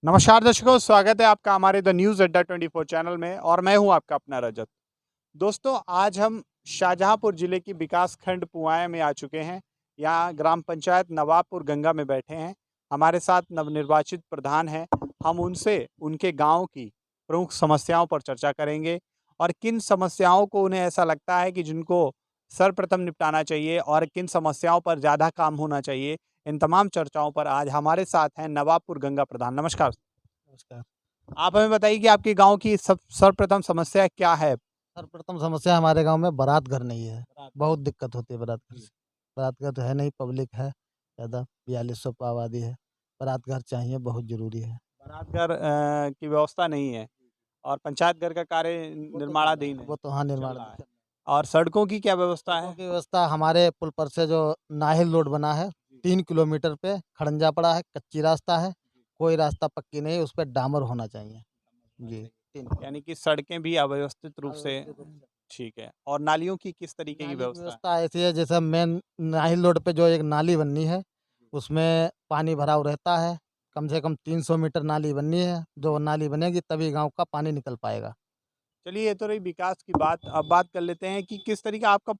नमस्कार दर्शकों, स्वागत है आपका हमारे द न्यूज़ अड्डा 24 चैनल में और मैं हूं आपका अपना रजत। दोस्तों, आज हम शाहजहांपुर ज़िले की विकास खंड पुआएँ में आ चुके हैं। यहाँ ग्राम पंचायत नवाबपुर गंगा में बैठे हैं। हमारे साथ नवनिर्वाचित प्रधान हैं। हम उनसे उनके गांव की प्रमुख समस्याओं पर चर्चा करेंगे और किन समस्याओं को उन्हें ऐसा लगता है कि जिनको सर्वप्रथम निपटाना चाहिए और किन समस्याओं पर ज़्यादा काम होना चाहिए। इन तमाम चर्चाओं पर आज हमारे साथ हैं नवाबपुर गंगा प्रधान। नमस्कार। नमस्कार। आप हमें बताइए कि आपके गाँव की सब सर्वप्रथम समस्या क्या है? सर्वप्रथम समस्या हमारे गाँव में बारात घर नहीं है। बारात बहुत दिक्कत होती है बारात घर जी। से। बारात घर तो है नहीं, पब्लिक है ज़्यादा, 4200 आबादी है। बारात घर चाहिए, बहुत ज़रूरी है। बारात घर की व्यवस्था नहीं है और पंचायत घर का कार्य निर्माणाधीन है, वो तो हाँ, चल निर्माण रहा है। और सड़कों की क्या व्यवस्था सड़कों है? की व्यवस्था हमारे पुल पर से जो नाहिल रोड बना है, 3 किलोमीटर पे खड़ंजा पड़ा है, कच्ची रास्ता है, कोई रास्ता पक्की नहीं है, उस पे डामर होना चाहिए। जी, 3 यानी कि सड़कें भी अव्यवस्थित रूप से अव्यवस्थित रूप से। ठीक है। और नालियों की किस तरीके की नाली की व्यवस्था है? व्यवस्था ऐसी है जैसे मेन नाहिल रोड पे जो एक नाली बननी है, उसमें पानी भराव रहता है। कम से कम 300 मीटर नाली बननी है, जो नाली बनेगी तभी गाँव का पानी निकल पाएगा। चलिए, ये तो रही विकास की बात। अब बात कर लेते हैं कि किस तरीके आपका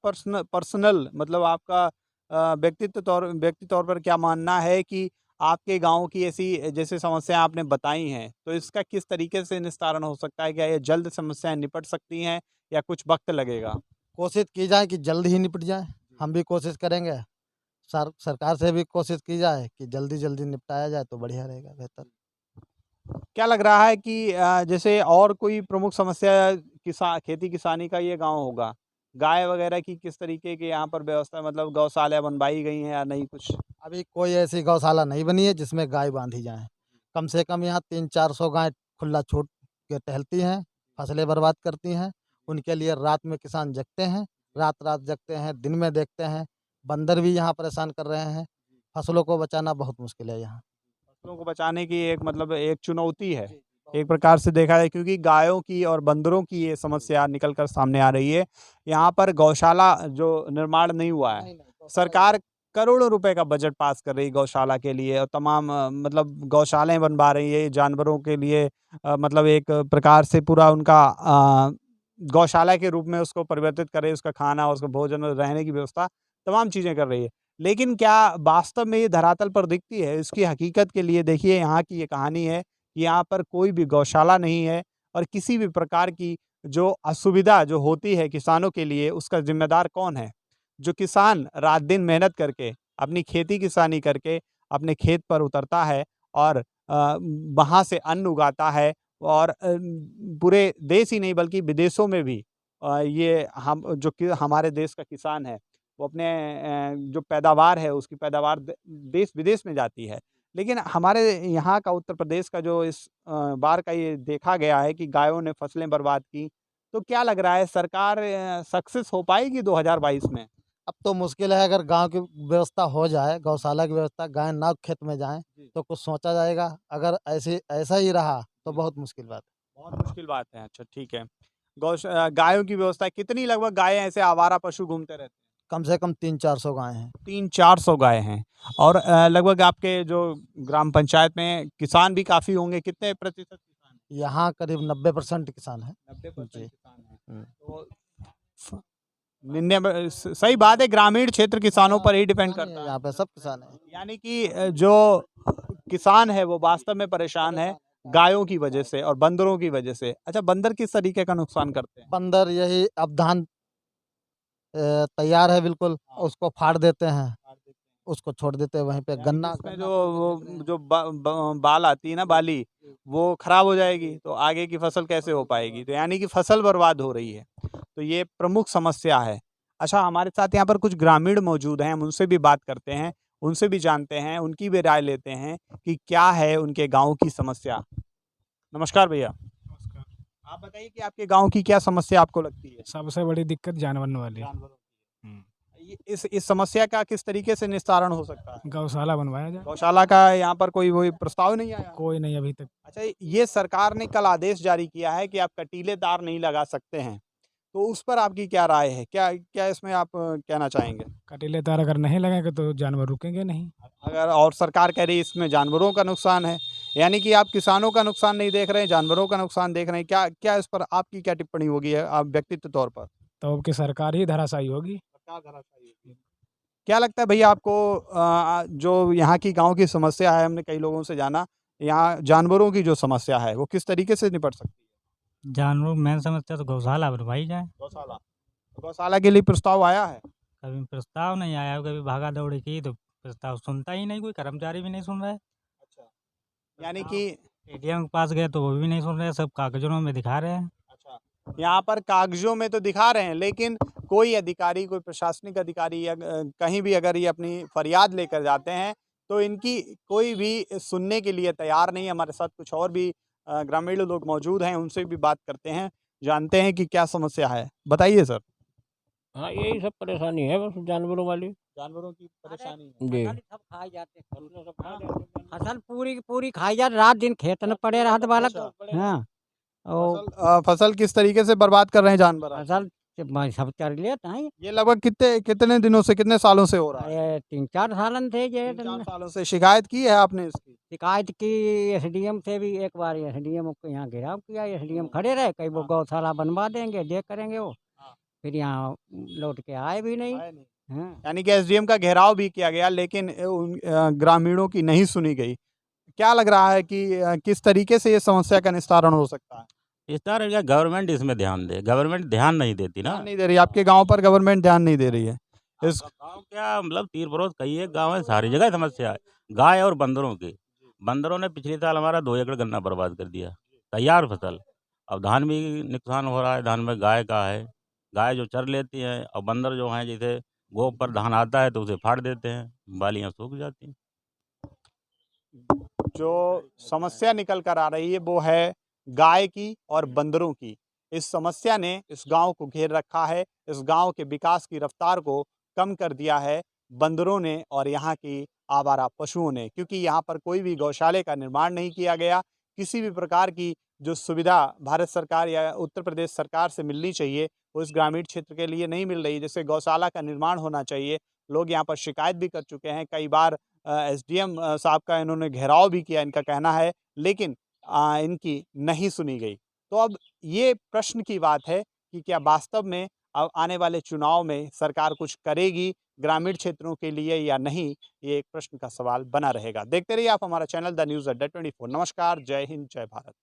पर्सनल मतलब आपका व्यक्ति तौर पर क्या मानना है कि आपके गाँव की ऐसी जैसे समस्याएँ आपने बताई हैं, तो इसका किस तरीके से निस्तारण हो सकता है? क्या ये जल्द समस्याएँ निपट सकती हैं या कुछ वक़्त लगेगा? कोशिश की जाए कि जल्द ही निपट जाए, हम भी कोशिश करेंगे। सरकार से भी कोशिश की जाए कि जल्दी-जल्दी निपटाया जाए तो बढ़िया रहेगा, बेहतर। क्या लग रहा है कि जैसे और कोई प्रमुख समस्या खेती किसानी का ये गाँव होगा? गाय वगैरह की किस तरीके की यहाँ पर व्यवस्था मतलब गौशाला बनवाई गई हैं या नहीं कुछ? अभी कोई ऐसी गौशाला नहीं बनी है जिसमें गाय बाँधी जाएँ। कम से कम यहाँ 300-400 गाय खुला छूट के टहलती हैं, फसलें बर्बाद करती हैं। उनके लिए रात में किसान जगते हैं, रात-रात जगते हैं, दिन में देखते हैं। बंदर भी यहाँ परेशान कर रहे हैं। फसलों को बचाना बहुत मुश्किल है यहाँ। फसलों को बचाने की एक मतलब एक चुनौती है, एक प्रकार से देखा जाए क्योंकि गायों की और बंदरों की ये समस्या निकल कर सामने आ रही है। यहाँ पर गौशाला जो निर्माण नहीं हुआ है, नहीं, नहीं, गौशाला ही सरकार करोड़ों रुपए का बजट पास कर रही है गौशाला के लिए और तमाम मतलब गौशालाएँ बनवा रही है जानवरों के लिए मतलब एक प्रकार से पूरा उनका गौशाला के रूप में उसको परिवर्तित कर रही है, उसका खाना और उसका भोजन और रहने की व्यवस्था, तमाम चीज़ें कर रही है। लेकिन क्या वास्तव में ये धरातल पर दिखती है? इसकी हकीकत के लिए देखिए यहाँ की ये कहानी है कि यहाँ पर कोई भी गौशाला नहीं है और किसी भी प्रकार की जो असुविधा जो होती है किसानों के लिए उसका ज़िम्मेदार कौन है? जो किसान रात-दिन मेहनत करके, अपनी खेती-किसानी करके अपने खेत पर उतरता है और वहाँ से अन्न उगाता है और पूरे देश ही नहीं बल्कि विदेशों में भी ये हम जो कि हमारे देश का किसान है वो अपने जो पैदावार है उसकी पैदावार देश-विदेश में जाती है। लेकिन हमारे यहाँ का उत्तर प्रदेश का जो इस बार का ये देखा गया है कि गायों ने फसलें बर्बाद की। तो क्या लग रहा है सरकार सक्सेस हो पाएगी 2022 में? अब तो मुश्किल है, अगर गाँव की व्यवस्था हो जाए, गौशाला की व्यवस्था, गाय ना खेत में जाएँ, जी, तो कुछ सोचा जाएगा। अगर ऐसा ही रहा तो जी। बहुत मुश्किल बात है। बहुत मुश्किल बात है। अच्छा ठीक है। गायों की व्यवस्था कितनी लगभग गायें ऐसे आवारा पशु घूमते रहते हैं? कम से कम 300-400 गाय हैं। 300-400 गाय हैं और लगभग आपके जो ग्राम पंचायत में किसान भी काफ़ी होंगे, कितने प्रतिशत किसान हैं? यहाँ करीब 90% किसान हैं। 90% जी। किसान हैं। हुँ। तो फ 99 सही बात है, ग्रामीण क्षेत्र किसानों हाँ, पर ही सब डिपेंड किसान ही है करता है। यहाँ पे, सब किसान हैं। यानी कि जो किसान है वो वास्तव में परेशान है गायों की वजह से और बंदरों की वजह से। अच्छा, बंदर किस तरीके का नुकसान करते हैं? बंदर यही, अब धान तैयार है बिल्कुल, हाँ। उसको फाड़ देते हैं, काट देते हैं। उसको छोड़ देते हैं वहीं पे। यानी कि गन्ना उसमें गन्ना जो तो ये वो देख रहे हैं। जो बाल आती है ना बाली, वो खराब हो जाएगी, तो आगे की फसल कैसे हो पाएगी? तो यानी कि फसल बर्बाद हो रही है। तो ये प्रमुख समस्या है। अच्छा, हमारे साथ यहाँ पर कुछ ग्रामीण मौजूद हैं, हम उनसे भी बात करते हैं, उनसे भी जानते हैं, उनकी भी राय लेते हैं कि क्या है उनके गाँव की समस्या। नमस्कार भैया। नमस्कार। आप बताइए कि आपके गाँव की क्या समस्या आपको लगती है? सबसे बड़ी दिक्कत जानवरों वाली। जानवरों की। हुँ। ये इस समस्या का किस तरीके से निस्तारण हो सकता है? गौशाला बनवाया जाए। गौशाला का यहाँ पर कोई वही प्रस्ताव नहीं आया? कोई नहीं अभी तक। अच्छा, ये सरकार ने कल आदेश जारी किया है कि आप कटीले तार नहीं लगा सकते हैं, तो उस पर आपकी क्या राय है? क्या क्या इसमें आप कहना चाहेंगे? कटीले तार अगर नहीं लगेंगे तो जानवर रुकेंगे नहीं। अगर और सरकार कह रही है इसमें जानवरों का नुकसान है, यानी कि आप किसानों का नुकसान नहीं देख रहे हैं, जानवरों का नुकसान देख रहे हैं। क्या क्या इस पर आपकी क्या टिप्पणी होगी है आप व्यक्तित्व तौर पर? तो अब की सरकार ही धराशायी होगी। क्या लगता है भैया आपको जो यहाँ की गाँव की समस्या है, हमने कई लोगों से जाना, यहाँ जानवरों की जो समस्या है, वो किस तरीके से निपट सकती है? जानवरों मेन समस्या तो गौशाला बनवाई जाए। गौशाला। गौशाला के लिए प्रस्ताव आया है? कभी प्रस्ताव नहीं आया, कभी भागा दौड़ी की तो प्रस्ताव सुनता ही नहीं, कोई कर्मचारी भी नहीं सुन रहा है। अच्छा। यानी कि एडीएम के पास गए तो वो भी नहीं सुन रहे, सब कागजों में दिखा रहे हैं। अच्छा, यहाँ पर कागज़ों में तो दिखा रहे हैं, लेकिन कोई अधिकारी, कोई प्रशासनिक अधिकारी या कहीं भी अगर ये अपनी फरियाद लेकर जाते हैं, तो इनकी कोई भी सुनने के लिए तैयार नहीं है। हमारे साथ कुछ और भी ग्रामीण लोग मौजूद हैं, उनसे भी बात करते हैं, जानते हैं कि क्या समस्या है। बताइए सर। हाँ, यही सब परेशानी है बस जानवरों वाली। जानवरों की परेशानी है। जी। फसल सब खाई जाते हैं। फसलें सब खा जाते हैं जानवर। फसल पूरी की पूरी खाई जाती, रात दिन खेत में पड़े रहते बालक। अच्छा। हाँ, और फसल किस तरीके से बर्बाद कर रहे हैं जानवर? फसल सब चर लेते हैं। ये लगभग कितने दिनों से, कितने सालों से हो रहा है? ये 3-4 सालन थे ये 3-4 सालों से शिकायत की है आपने इसकी? शिकायत की एसडीएम से भी। एक बार एसडीएम को यहाँ घेराव किया, एसडीएम खड़े रहे, कहीं वो गौशाला बनवा देंगे, देख करेंगे वो। हाँ। फिर यहाँ लौट के आए भी नहीं। आए नहीं। हाँ, यानी कि एसडीएम का घेराव भी किया गया, लेकिन ग्रामीणों की नहीं सुनी गई। क्या लग रहा है कि किस तरीके से ये समस्या का निस्तारण हो सकता है? इस तरह का गवर्नमेंट इसमें ध्यान दे, गवर्नमेंट ध्यान नहीं देती ना। ध्यान नहीं दे रही, आपके गाँव पर गवर्नमेंट ध्यान नहीं दे रही है। इस गाँव क्या मतलब तीर परोस कई एक गाँव है, सारी जगह समस्या है गाय और बंदरों की। बंदरों ने पिछले साल हमारा 2 एकड़ गन्ना बर्बाद कर दिया, तैयार फसल। अब धान भी नुकसान हो रहा है, धान में गाय का है, गाय जो चर लेती हैं, और बंदर जो हैं जैसे गोप पर धान आता है तो उसे फाड़ देते हैं, बालियाँ सूख जाती हैं। जो समस्या निकल कर आ रही है वो है गाय की और बंदरों की। इस समस्या ने इस गांव को घेर रखा है, इस गांव के विकास की रफ्तार को कम कर दिया है बंदरों ने और यहाँ की आवारा पशुओं ने, क्योंकि यहाँ पर कोई भी गौशाले का निर्माण नहीं किया गया। किसी भी प्रकार की जो सुविधा भारत सरकार या उत्तर प्रदेश सरकार से मिलनी चाहिए, वो इस ग्रामीण क्षेत्र के लिए नहीं मिल रही। जैसे गौशाला का निर्माण होना चाहिए, लोग यहाँ पर शिकायत भी कर चुके हैं कई बार। एसडीएम साहब का इन्होंने घेराव भी किया, इनका कहना है, लेकिन इनकी नहीं सुनी गई। तो अब ये प्रश्न की बात है कि क्या वास्तव में अब आने वाले चुनाव में सरकार कुछ करेगी ग्रामीण क्षेत्रों के लिए या नहीं, ये एक प्रश्न का सवाल बना रहेगा। देखते रहिए आप हमारा चैनल द न्यूज़ अड्डा 24। नमस्कार, जय हिंद, जय भारत।